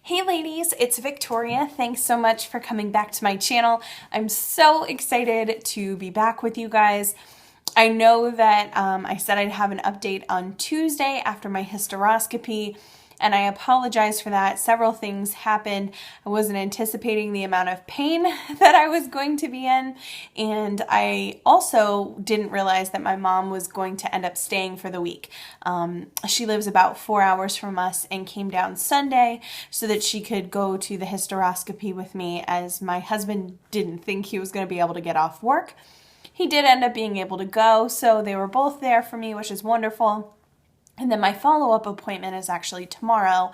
Hey ladies, it's Victoria. Thanks so much for coming back to my channel. I'm so excited to be back with you guys. I know that I said I'd have an update on Tuesday after my hysteroscopy, and I apologize for that. Several things happened. I wasn't anticipating the amount of pain that I was going to be in, and I also didn't realize that my mom was going to end up staying for the week. She lives about 4 hours from us and came down Sunday so that she could go to the hysteroscopy with me, as my husband didn't think he was going to be able to get off work. He did end up being able to go, so they were both there for me, which is wonderful. And then my follow-up appointment is actually tomorrow,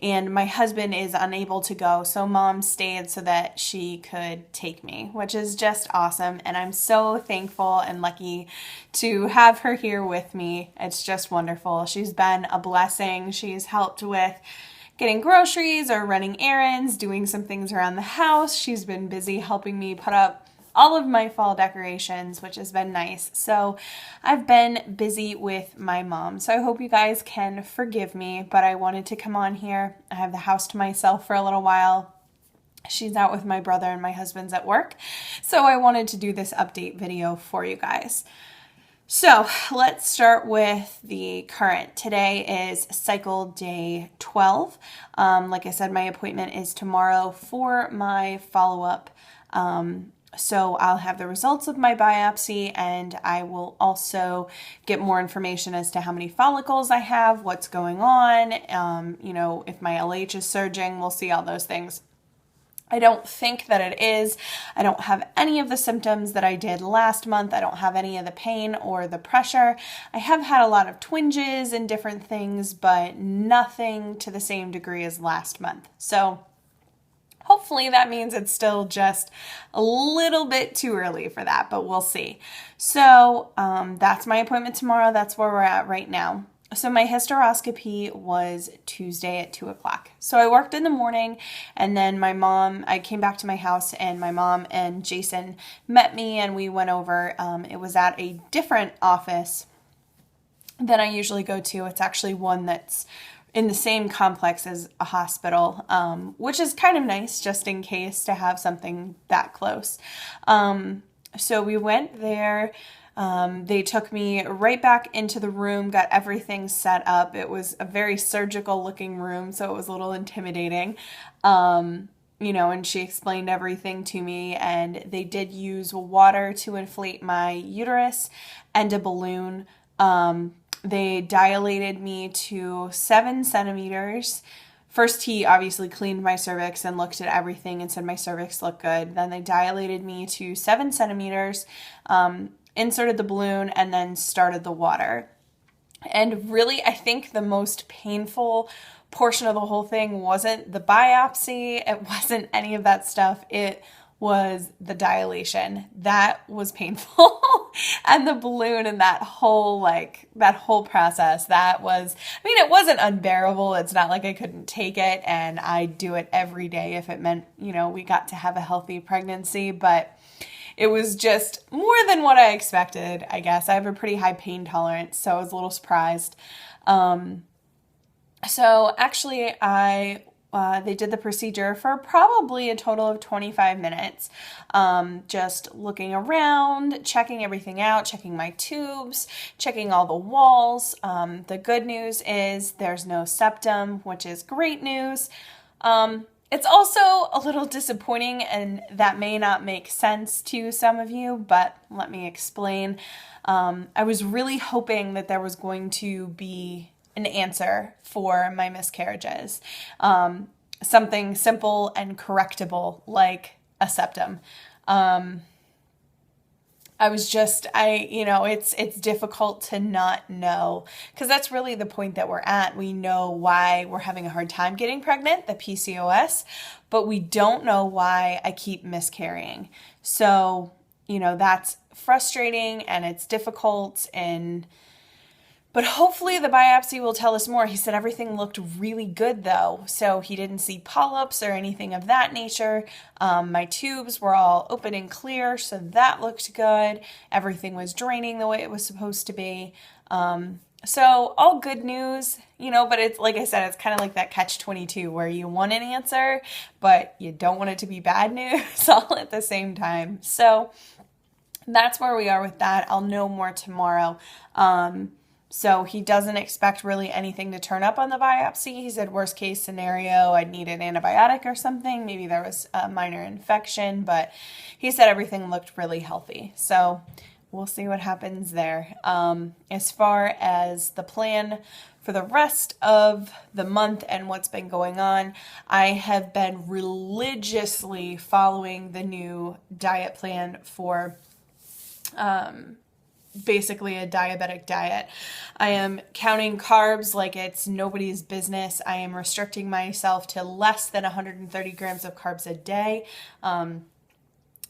and my husband is unable to go, so Mom stayed so that she could take me, which is just awesome, and I'm so thankful and lucky to have her here with me. It's just wonderful. She's been a blessing. She's helped with getting groceries or running errands, doing some things around the house. She's been busy helping me put up all of my fall decorations, which has been nice. So I've been busy with my mom. So I hope you guys can forgive me, but I wanted to come on here. I have the house to myself for a little while. She's out with my brother and my husband's at work. So I wanted to do this update video for you guys. So let's start with the current. Today is cycle day 12. Like I said, my appointment is tomorrow for my follow-up. So I'll have the results of my biopsy, and I will also get more information as to how many follicles I have, what's going on, if my LH is surging. We'll see all those things. I don't think that it is. I don't have any of the symptoms that I did last month. I don't have any of the pain or the pressure. I have had a lot of twinges and different things, but nothing to the same degree as last month. So hopefully that means it's still just a little bit too early for that, but we'll see. So that's my appointment tomorrow. That's where we're at right now. So my hysteroscopy was Tuesday at 2 o'clock. So I worked in the morning, and then I came back to my house, and my mom and Jason met me, and we went over. It was at a different office than I usually go to. It's actually one that's in the same complex as a hospital, which is kind of nice just in case to have something that close. So we went there. They took me right back into the room, got everything set up. It was a very surgical looking room, so it was a little intimidating. And she explained everything to me, and they did use water to inflate my uterus and a balloon. They dilated me to 7 centimeters. First, he obviously cleaned my cervix and looked at everything and said my cervix looked good. Then they dilated me to 7 centimeters, inserted the balloon, and then started the water. And really, I think the most painful portion of the whole thing wasn't the biopsy. It wasn't any of that stuff. It was the dilation. That was painful. And the balloon and that whole process, it wasn't unbearable. It's not like I couldn't take it, and I'd do it every day if it meant, we got to have a healthy pregnancy, but it was just more than what I expected, I guess. I have a pretty high pain tolerance, so I was a little surprised. So actually they did the procedure for probably a total of 25 minutes, just looking around, checking everything out, checking my tubes, checking all the walls. The good news is there's no septum, which is great news. It's also a little disappointing, and that may not make sense to some of you, but let me explain. I was really hoping that there was going to be an answer for my miscarriages. Something simple and correctable like a septum. It's difficult to not know, because that's really the point that we're at. We know why we're having a hard time getting pregnant, the PCOS, but we don't know why I keep miscarrying. So, that's frustrating and it's difficult, but hopefully the biopsy will tell us more. He said everything looked really good though, so he didn't see polyps or anything of that nature. My tubes were all open and clear, so that looked good. Everything was draining the way it was supposed to be. So all good news, but it's like I said, it's kind of like that catch-22 where you want an answer, but you don't want it to be bad news all at the same time. So that's where we are with that. I'll know more tomorrow. So he doesn't expect really anything to turn up on the biopsy. He said worst case scenario, I'd need an antibiotic or something. Maybe there was a minor infection, but he said everything looked really healthy. So we'll see what happens there. As far as the plan for the rest of the month and what's been going on, I have been religiously following the new diet plan for basically a diabetic diet. I am counting carbs like it's nobody's business. I am restricting myself to less than 130 grams of carbs a day.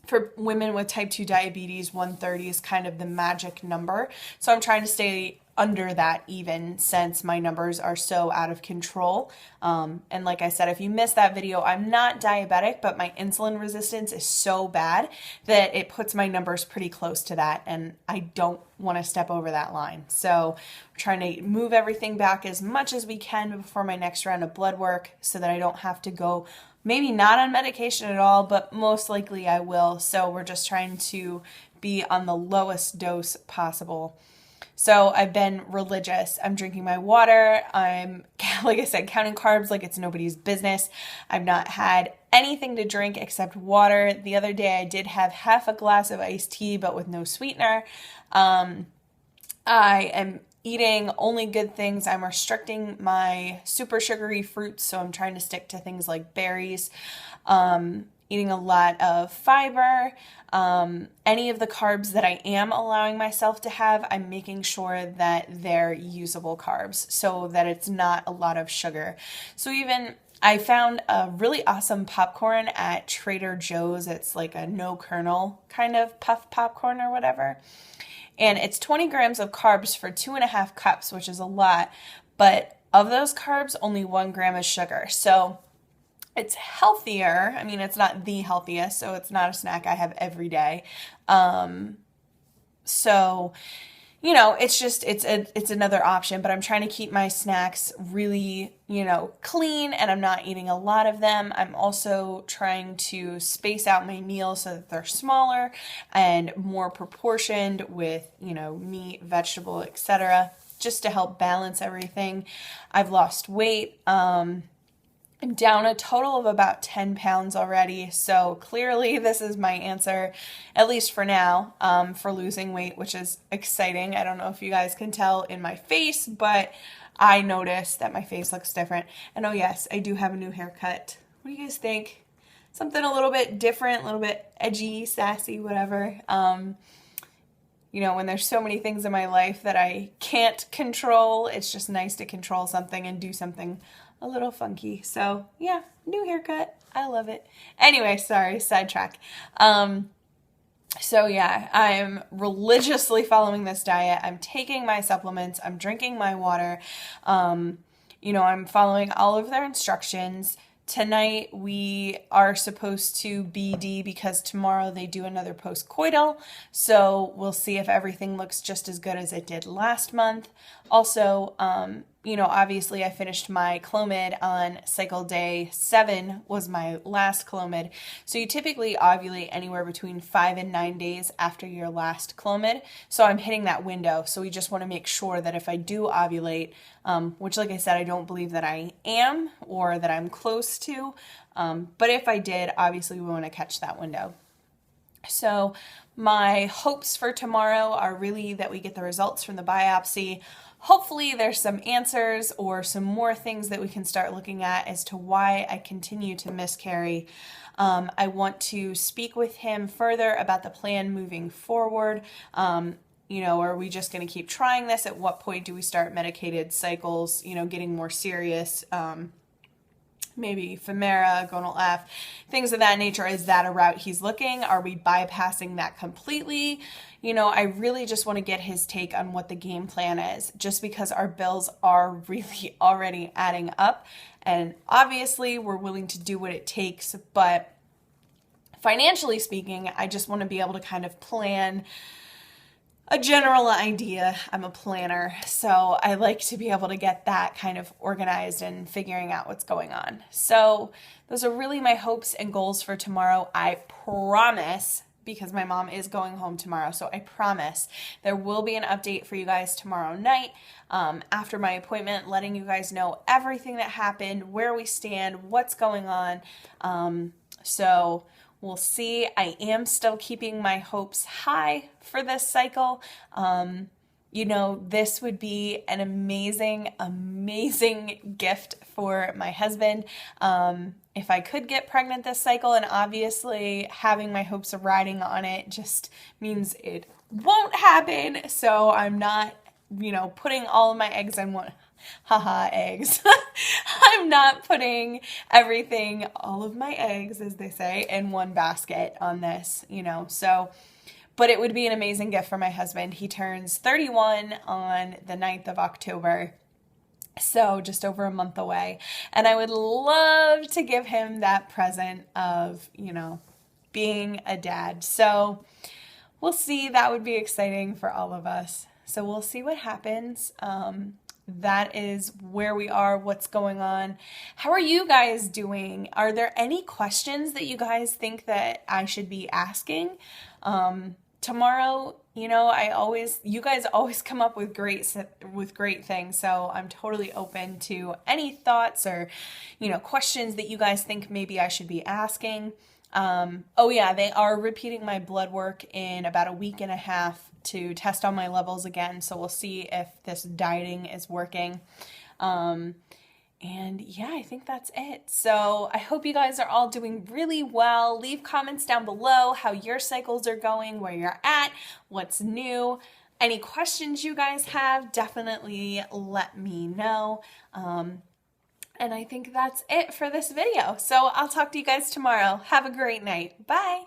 For women with type 2 diabetes, 130 is kind of the magic number. So I'm trying to stay under that even since my numbers are so out of control. And like I said, if you missed that video, I'm not diabetic, but my insulin resistance is so bad that it puts my numbers pretty close to that. And I don't want to step over that line. So I'm trying to move everything back as much as we can before my next round of blood work so that I don't have to go maybe not on medication at all, but most likely I will. So we're just trying to be on the lowest dose possible. So I've been religious. I'm drinking my water. I'm, like I said, counting carbs like it's nobody's business. I've not had anything to drink except water. The other day I did have half a glass of iced tea, but with no sweetener. I am eating only good things. I'm restricting my super sugary fruits, so I'm trying to stick to things like berries. Eating a lot of fiber. Any of the carbs that I am allowing myself to have, I'm making sure that they're usable carbs so that it's not a lot of sugar. So even I found a really awesome popcorn at Trader Joe's. It's like a no kernel kind of puff popcorn or whatever. And it's 20 grams of carbs for 2.5 cups, which is a lot. But of those carbs, only 1 gram is sugar. So it's healthier. I mean, it's not the healthiest, so it's not a snack I have every day. So, it's another option, but I'm trying to keep my snacks really, clean, and I'm not eating a lot of them. I'm also trying to space out my meals so that they're smaller and more proportioned with, meat, vegetable, etc., just to help balance everything. I've lost weight. I'm down a total of about 10 pounds already, so clearly this is my answer, at least for now, for losing weight, which is exciting. I don't know if you guys can tell in my face, but I noticed that my face looks different. And oh yes, I do have a new haircut. What do you guys think? Something a little bit different, a little bit edgy, sassy, whatever. When there's so many things in my life that I can't control, it's just nice to control something and do something a little funky. So yeah, new haircut. I love it. Anyway, sorry, sidetrack. So yeah, I'm religiously following this diet. I'm taking my supplements. I'm drinking my water. I'm following all of their instructions. Tonight we are supposed to BD because tomorrow they do another postcoital. So we'll see if everything looks just as good as it did last month. Also, obviously I finished my Clomid on cycle day 7 was my last Clomid. So you typically ovulate anywhere between 5 and 9 days after your last Clomid. So I'm hitting that window. So we just want to make sure that if I do ovulate, which like I said, I don't believe that I am or that I'm close to, but if I did, obviously we want to catch that window. So my hopes for tomorrow are really that we get the results from the biopsy. Hopefully there's some answers or some more things that we can start looking at as to why I continue to miscarry. I want to speak with him further about the plan moving forward. Are we just going to keep trying this? At what point do we start medicated cycles, getting more serious? Maybe Femara, Gonal-F, things of that nature. Is that a route he's looking? Are we bypassing that completely? I really just want to get his take on what the game plan is, just because our bills are really already adding up. And obviously we're willing to do what it takes, but financially speaking, I just want to be able to kind of plan a general idea. I'm a planner, so I like to be able to get that kind of organized and figuring out what's going on. So those are really my hopes and goals for tomorrow. I promise, because my mom is going home tomorrow, so I promise there will be an update for you guys tomorrow night after my appointment, letting you guys know everything that happened, where we stand, what's going on. So we'll see. I am still keeping my hopes high for this cycle. You know, this would be an amazing, amazing gift for my husband. If I could get pregnant this cycle, and obviously having my hopes of riding on it just means it won't happen. So I'm not, you know, putting all of my eggs in one. Haha, eggs. I'm not putting everything, all of my eggs, as they say, in one basket on this, you know. So, but it would be an amazing gift for my husband. He turns 31 on the 9th of October. So just over a month away. And I would love to give him that present of, you know, being a dad. So we'll see. That would be exciting for all of us. So we'll see what happens. That is where we are, what's going on. How are you guys doing? Are there any questions that you guys think that I should be asking? Tomorrow, you know, you guys always come up with great things. So I'm totally open to any thoughts or, you know, questions that you guys think maybe I should be asking. Oh yeah, they are repeating my blood work in about a week and a half to test on my levels again. So we'll see if this dieting is working. And yeah, I think that's it. So I hope you guys are all doing really well. Leave comments down below how your cycles are going, where you're at, what's new. Any questions you guys have, definitely let me know. And I think that's it for this video. So I'll talk to you guys tomorrow. Have a great night. Bye.